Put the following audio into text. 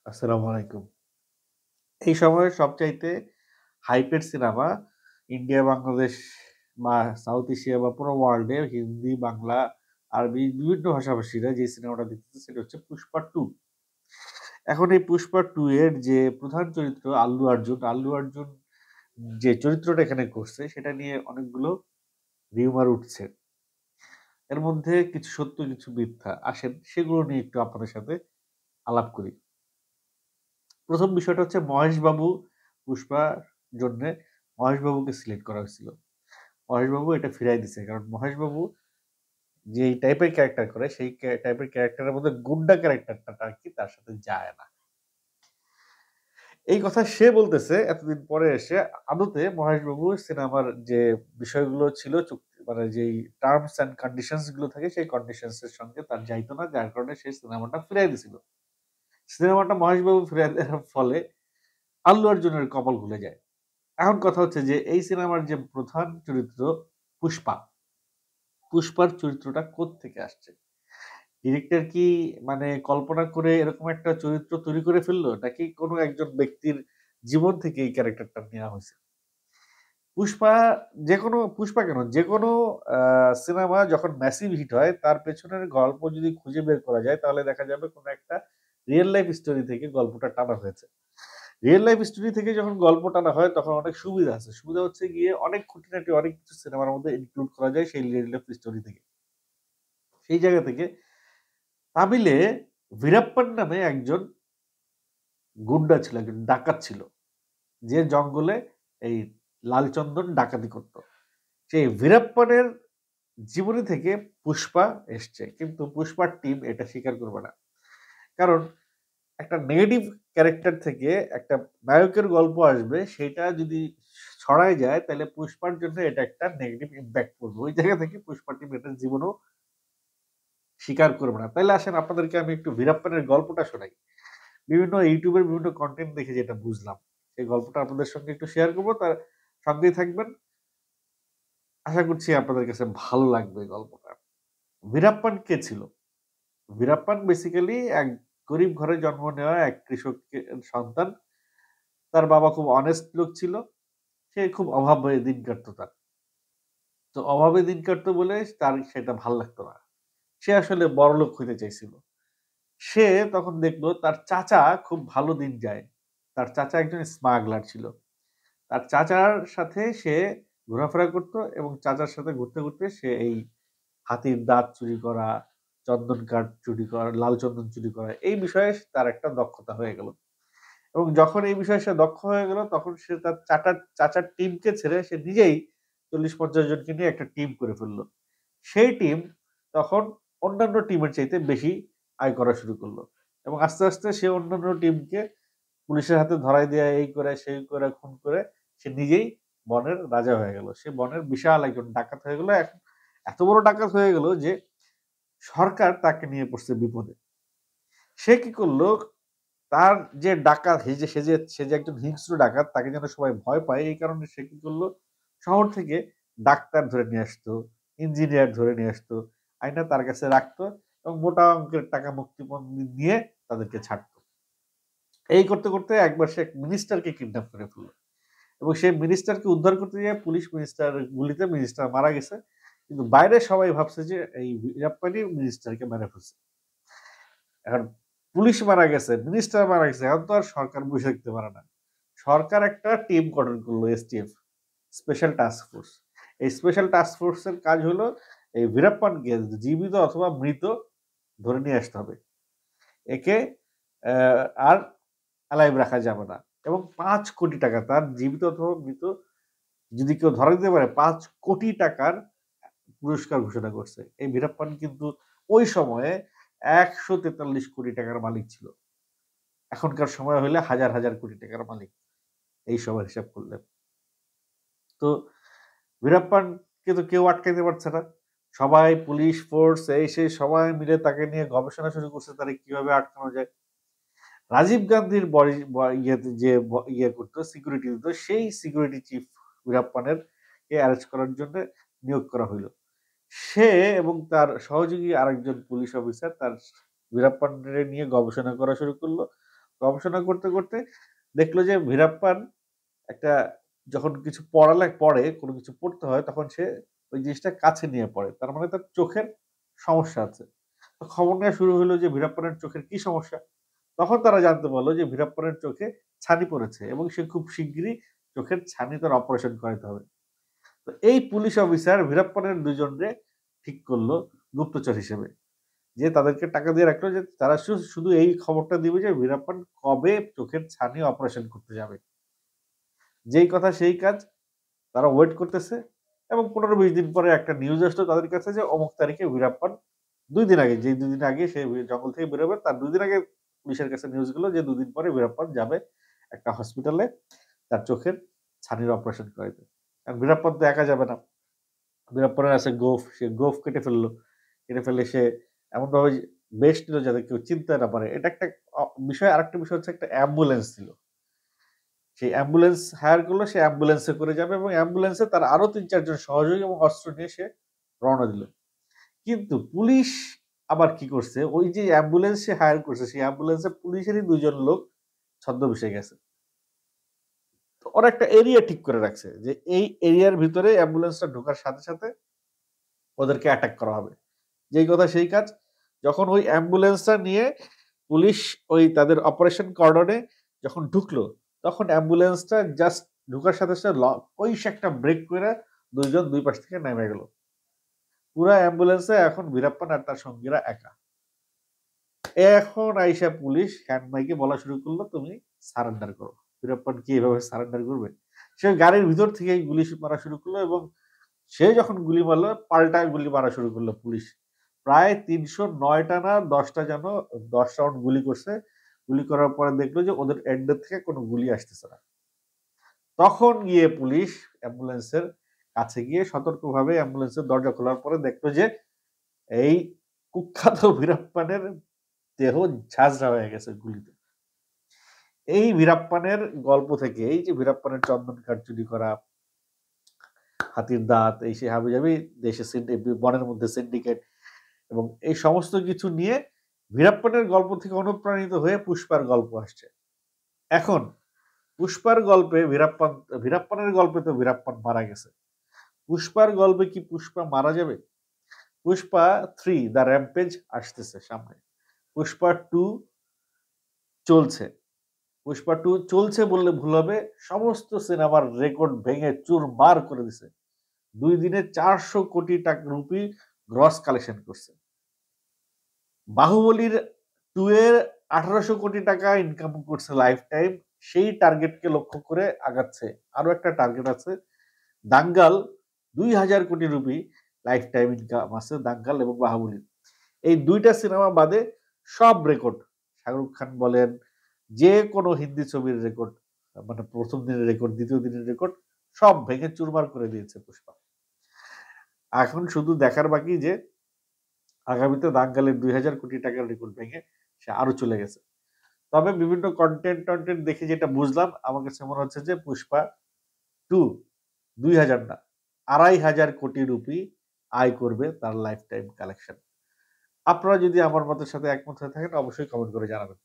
আসসালামু আলাইকুম। এই সময়ের সবচাইতে হাইপের সিনেমা ইন্ডিয়া, বাংলাদেশ বা সাউথ এশিয়া বা পুরো ওয়ার্ল্ড এ হিন্দি, বাংলা, আরবি বিভিন্ন ভাষাভাষীরা যে সিনেমাটা দেখতেছে সেটা হচ্ছে 'পুষ্পা 2'। এখন এই 'পুষ্পা 2' এর যে প্রধান চরিত্র আল্লু অর্জুন যে চরিত্রটা এখানে করছে সেটা নিয়ে অনেকগুলো রিউমার উঠছে। এর মধ্যে কিছু সত্য কিছু মিথ্যা। আসেন সেগুলো নিয়ে একটু আপনাদের সাথে আলাপ করি। ১ম বিষয়টা হচ্ছে মহেশবাবু পুষ্পার জন্যে মহেশবাবুকে সিলেক্ট করা হয়েছিল। মহেশবাবু এটা ফিরাই দিছে। কারণ মহেশবাবু যেই টাইপের ক্যারাক্টার করে সেই টাইপের ক্যারাক্টারের মধ্যে গুন্ডা ক্যারাক্টারটা আরকি তার সাথে যায় না। এই কথা সে বলতেছে এতদিন পরে এসে আদতে মহেশবাবু সিনেমার যে বিষয়গুলো ছিল মানে যেই টার্মস অ্যান্ড কন্ডিশনস গুলো থাকে সেই কন্ডিশনস এর সঙ্গে তার যাইত না। যার কারণে সে সিনেমাটা ফিরাই দিছিল। সিনেমাটা মহেশবাবু ফিরাই দেওয়ার ফলে আল্লু অর্জুনের কপাল খুলে যায়। এখন কথা হচ্ছে যে এই সিনেমার যে প্রধান চরিত্র পুষ্পা, পুষ্পার চরিত্রটা কোত্থেকে আসছে? ডিরেক্টর কি মানে কল্পনা করে এরকম একটা চরিত্র তৈরি করে ফেললো? নাকি কোনো একজন ব্যক্তির জীবন থেকে এই ক্যারেক্টারটা নেয়া হইছে? পুষ্পা পুষ্পা কেন যেকোনো আ সিনেমা যখন ম্যাসিভ হিট হয় তার পেছনের গল্প যদি খুঁজে বের করা যায় তাহলে দেখা যাবে কোনো একটা রিয়াল লাইফ স্টোরি থেকে গল্পটা টানা হয়েছে। রিয়াল লাইফ স্টোরি থেকে যখন গল্প টানা হয় তখন অনেক সুবিধা আছে। সুবিধা হচ্ছে গিয়ে অনেক খুঁটিনাটি অনেক কিছু সিনেমার মধ্যে ইনক্লুড করা যায় সেই রিয়াল লাইফ স্টোরি থেকে। সেই জায়গা থেকে তামিলে বীরাপ্পান নামে একজন গুন্ডা ছিল, একজন ডাকাত ছিল। যে জঙ্গলে এই লালচন্দন ডাকাতি করত। সেই বীরাপ্পানের জীবনী থেকে পুষ্পা এসছে। কিন্তু পুষ্পার টিম এটা স্বীকার করবে না। কারণ একটা নেগেটিভ ক্যারেক্টার থেকে একটা নায়কের গল্প আসবে, সেটা যদি ছড়ায় যায় তাইলে পুষ্পার জন্য এটা একটা নেগেটিভ ইমপ্যাক্ট পড়বে। ওই জায়গা থেকে পুষ্পা টিম এটা জীবনেও স্বীকার করবে না। তাইলে আসেন আপনাদেরকে আমি একটু বীরাপ্পানের গল্পটা শোনাই। বিভিন্ন YouTube এর বিভিন্ন কনটেন্ট দেখে যেটা বুঝলাম। সেই গল্পটা আপনাদের সঙ্গে একটু শেয়ার করব। তার সঙ্গেই থাকবেন। আশা করছি আপনাদের কাছে ভালো লাগবে এই গল্পটা। বীরাপ্পান কে ছিল? বীরাপ্পান বেসিক্যালি এক গরিব ঘরে জন্ম নেওয়া এক কৃষকের সন্তান। তার বাবা খুব অনেস্ট লোক ছিল। সে খুব অভাবে দিন কাটতো তার। তো অভাবে দিন কাটতো বলে তার সেটা ভাল লাগতো না। সে আসলে বড়লোক হইতে চাইছিল। সে তখন দেখলো তার চাচা খুব ভালো দিন যায়। তার চাচা একজন স্মাগলার ছিল। তার চাচার সাথে সে ঘোরাফেরা করত এবং চাচার সাথে ঘুরতে সে এই হাতির দাঁত চুরি করা, চন্দন কাঠ চুরি করা, লাল চন্দন চুরি করা এই বিষয়ে তার একটা দক্ষতা হয়ে গেল। এবং যখন এই বিষয়ে সে দক্ষ হয়ে গেল তখন সে তার চাচার টিমকে ছেড়ে সে নিজেই ৪০-৫০ জনকে নিয়ে একটা টিম করে ফেলল। সেই টিম তখন অন্যান্য টিমের চাইতে বেশি আয় করা শুরু করল। এবং আস্তে সে অন্যান্য টিমকে পুলিশের হাতে ধরাই দেয়া, এই করে, সেই করে, খুন করে সে নিজেই বনের রাজা হয়ে গেল। সে বনের বিশাল একজন ডাকাত হয়ে গেল। এখন এত বড় ডাকাত হয়ে গেল যে সরকার তাকে নিয়ে পড়ছে বিপদে। সে কি করল তার যে ডাকাত সে যে একজন হিংস্র ডাকাত তাকে যেন সবাই ভয় পায় এই কারণে সে কি করল শহর থেকে ডাক্তার ধরে নিয়ে আসতো, ইঞ্জিনিয়ার ধরে নিয়ে আসতো, আইনা তার কাছে রাখতো এবং মোটা অঙ্কের টাকা মুক্তিপণ নিয়ে তাদেরকে ছাড়তো। এই করতে একবার সে এক মিনিস্টারকে কিডন্যাপ করে ফেলল। এবং সেই মিনিস্টারকে উদ্ধার করতে গিয়ে পুলিশ মিনিস্টার গুলিতে মিনিস্টার মারা গেছে। কিন্তু বাইরে সবাই ভাবছে যে এই বীরাপ্পানই মিনিস্টারকে মেরে ফেলছে। এখন পুলিশ মারা গেছে, মিনিস্টার মারা গেছে। এখন তো আর সরকার বসে থাকতে পারে না। সরকার একটা টিম গঠন করলো এসটিএফ, স্পেশাল টাস্ক ফোর্স। এই স্পেশাল টাস্ক ফোর্স এর কাজ হলো এই বীরাপ্পানকে জীবিত অথবা মৃত ধরে নিয়ে আসতে হবে। একে আর এলাইভ রাখা যাবে না। এবং ৳৫,০০,০০,০০০ তার জীবিত অথবা মৃত যদি কেউ ধরা দিতে পারে ৳৫,০০,০০,০০০ পুরস্কার ঘোষণা করছে। এই বীরাপ্পান কিন্তু ওই সময়ে ৳১৪৩ কোটি মালিক ছিল। এখনকার সময় হইলে হাজার কোটি টাকার মালিক। এই সময়ের হিসাব করলে। তো বীরাপ্পানকে তো কেউ আটকাইতে পারছে না। সবাই পুলিশ ফোর্স এই সেই সবাই মিলে তাকে নিয়ে গবেষণা শুরু করছে তারে কিভাবে আটকানো যায়। রাজীব গান্ধীর বডি ব ইয়েতে যে ইয়ে করত সিকিউরিটি দিত সেই সিকিউরিটি চিফ বীরাপ্পানের কে অ্যারেস্ট করার জন্য নিয়োগ করা হইল। সে এবং তার সহযোগী আরেকজন পুলিশ অফিসার তার বীরাপ্পানরে নিয়ে গবেষণা করা শুরু করল। গবেষণা করতে করতে দেখলো যে ভীরাপ্পান একটা যখন কিছু পড়ে কোনো কিছু পড়তে হয় তখন সে ওই জিনিসটা কাছে নিয়ে পড়ে, তার মানে তার চোখের সমস্যা আছে। তো খবর নেওয়া শুরু হলো যে ভীরাপ্পানের চোখের কি সমস্যা। তখন তারা জানতে পারলো যে ভীরাপ্পানের চোখে ছানি পড়েছে এবং সে খুব শিগগিরই চোখের ছানি তার অপারেশন করাতে হবে। তো এই পুলিশ অফিসার ভীরাপ্পানের দুজনরে ঠিক করলো গুপ্তচর হিসেবে, যে তাদেরকে টাকা দিয়ে রাখলো যে তারা শুধু এই খবরটা দিবে যে ভীরাপ্পান কবে চোখের ছানি অপারেশন করতে যাবে। যেই কথা সেই কাজ, তারা ওয়েট করতেছে এবং 15-20 দিন পরে একটা নিউজ আসলো তাদের কাছে যে অমুক তারিখে ভীরাপ্পান ২ দিন আগে, যেই ২ দিন আগে সে জঙ্গল থেকে বেরোবে তার ২ দিন আগে পুলিশের কাছে নিউজ গেল যে ২ দিন পরে ভীরাপ্পান যাবে একটা হসপিটালে তার চোখের ছানির অপারেশন করাইতে। কারণ ভীরাপ্পান তো একা যাবে না। বীরাপ্পানের আছে গোঁফ, সে গোঁফ কেটে ফেললো। কেটে ফেলে সে এমনভাবে বেশ নিল যাতে কেউ চিনতে না পারে। এটা একটা বিষয়। আরেকটা বিষয় হচ্ছে একটা অ্যাম্বুলেন্স ছিল। সেই অ্যাম্বুলেন্স হায়ার করলো, সে অ্যাম্বুলেন্সে করে যাবে এবং অ্যাম্বুলেন্সে তার আরো ৩-৪ জন সহযোগী এবং অস্ত্র নিয়ে সে রওনা দিল। কিন্তু পুলিশ আবার কি করছে, ওই যে অ্যাম্বুলেন্স সে হায়ার করছে সেই অ্যাম্বুলেন্সে পুলিশেরই ২ জন লোক ছদ্মবেশে গেছে। তো ওরা একটা এরিয়া ঠিক করে রাখছে যে এই এরিয়ার ভিতরে অ্যাম্বুলেন্সটা ঢোকার সাথে সাথে ওদেরকে অ্যাটাক করা হবে। যেই কথা সেই কাজ। যখন ওই অ্যাম্বুলেন্সটা নিয়ে পুলিশ ওই তাদের অপারেশন কর্ডনে যখন ঢুকলো, তখন অ্যাম্বুলেন্সটা জাস্ট ঢুকার সাথে সাথে কইসে একটা ব্রেক করে ২ জন ২ পাশ থেকে নেমে গেল। পুরা অ্যাম্বুলেন্সে এখন বীরাপ্পান আর তার সঙ্গীরা একা। এখন আইসা পুলিশ হ্যান্ড মাইকে বলা শুরু করলো, "তুমি সারেন্ডার করো।" বীরাপ্পান কি এভাবে সারেন্ডার করবে? সে গাড়ির ভিতর থেকেই গুলি মারা শুরু করলো এবং সে যখন গুলি মারলো, পাল্টা গুলি মারা শুরু করলো পুলিশ। প্রায় ৩০৯ টা না ১০ টা যেন ১০ রাউন্ড গুলি করছে। গুলি করার পরে দেখলো যে ওদের এন্ড থেকে কোনো গুলি আসতেছে না। তখন গিয়ে পুলিশ অ্যাম্বুলেন্সের কাছে গিয়ে সতর্কভাবে অ্যাম্বুলেন্সের দরজা খোলার পরে দেখলো যে এই কুখ্যাত বীরাপ্পানের দেহ ঝাঁঝরা হয়ে গেছে গুলিতে। এই বীরাপ্পানের গল্প থেকে, এই যে বীরাপ্পানের চন্দন কাঠ চুরি করা, হাতির দাঁত, এই সেই হাবিজাবি দেশে বনের মধ্যে সিন্ডিকেট এবং এই সমস্ত কিছু নিয়ে বীরাপ্পানের গল্প থেকে অনুপ্রাণিত হয়ে পুষ্পার গল্প আসছে। এখন পুষ্পার গল্পে বীরাপ্পানের গল্পে তো বীরাপ্পান মারা গেছে। পুষ্পার গল্পে কি পুষ্পা মারা যাবে? পুষ্পা 3 দ্য র‍্যাম্পেজ আসতেছে সামনে। পুষ্পা 2 চলছে। পুষ্পা 2 চলছে বললে ভুল হবে। সমস্ত সিনেমার রেকর্ড ভেঙে চুরমার করে দিছে। ২ দিনে ৪০০ কোটি রুপি গ্রস কালেকশন করছে। বাহুবলীর 2 এর ১৮০০ কোটি টাকা ইনকাম করছে লাইফ টাইম। সেই টার্গেটকে লক্ষ্য করে আগাচ্ছে। আরো একটা টার্গেট আছে। দাঙ্গাল ২০০০ কোটি রুপি লাইফ টাইম ইনকাম আছে দাঙ্গাল এবং বাহুবলীর। এই ২ টা সিনেমা বাদে সব রেকর্ড, শাহরুখ খান বলেন, যে কোনো হিন্দি ছবির রেকর্ড, মানে ১ম দিনের রেকর্ড, ২য় দিনের রেকর্ড সব ভেঙে চুরমার করে দিয়েছে পুষ্পা। এখন শুধু দেখার বাকি যে আগামীতে দাঙ্গালের ২০০০ কোটি টাকার রেকর্ড ভেঙে সে আরো চলে গেছে। তবে বিভিন্ন কনটেন্ট দেখে যেটা বুঝলাম, আমার কাছে মনে হচ্ছে যে পুষ্পা 2 ২০০০ না ২৫০০ কোটি রুপি আয় করবে তার লাইফ টাইম কালেকশন। আপনারা যদি আমার মতের সাথে একমত হয়ে থাকেন অবশ্যই কমেন্ট করে জানাবেন।